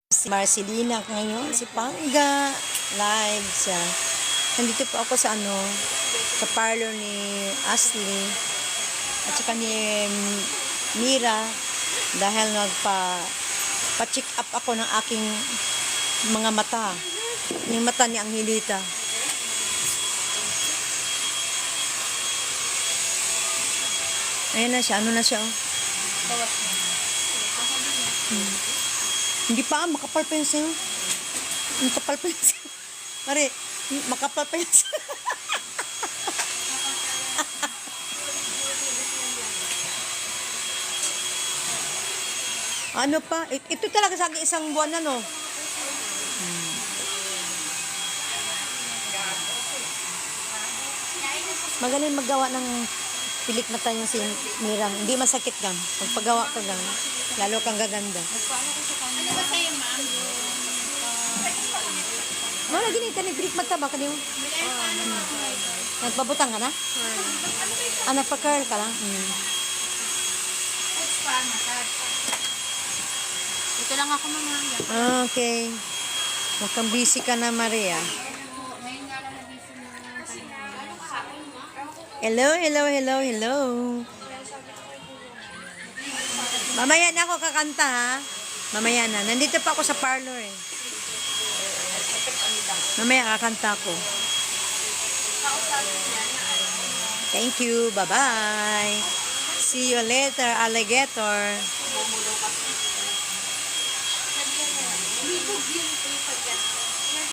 Si Marcelina ngayon, si Pangga, live siya. Nandito po ako sa sa parlor ni Ashley at saka ni Mira dahil pa-check up ako ng aking mga mata. Yung mata ni Angelita. Ayan na siya. Ano na siya? Bawas na. Hindi pa, makapal pa yun sa'yo. Makapal pa yun sa'yo. Mari, makapal pa yun sa'yo. Ano pa? Ito talaga sa akin isang buwan na, no? Magaling maggawa ng pilik mata yung si Mirang. Hindi masakit gang. Pagpagawa ka gang, lalo kang gaganda. Ano ba sa'yo, ma'am? Wala gini ka ni pilik mata ba kanyo? Nagpabutang ka na? Nagpa-curl ka lang? Ito lang ako, ma'am. Okay. Mukhang busy ka na, Maria. Ngayon nga lang nabisi na. Hello, hello, hello, hello. Mamaya na ako kakanta, ha? Mamaya na. Nandito pa ako sa parlor, eh. Mamaya kakanta ko. Thank you. Bye-bye. See you later, alligator.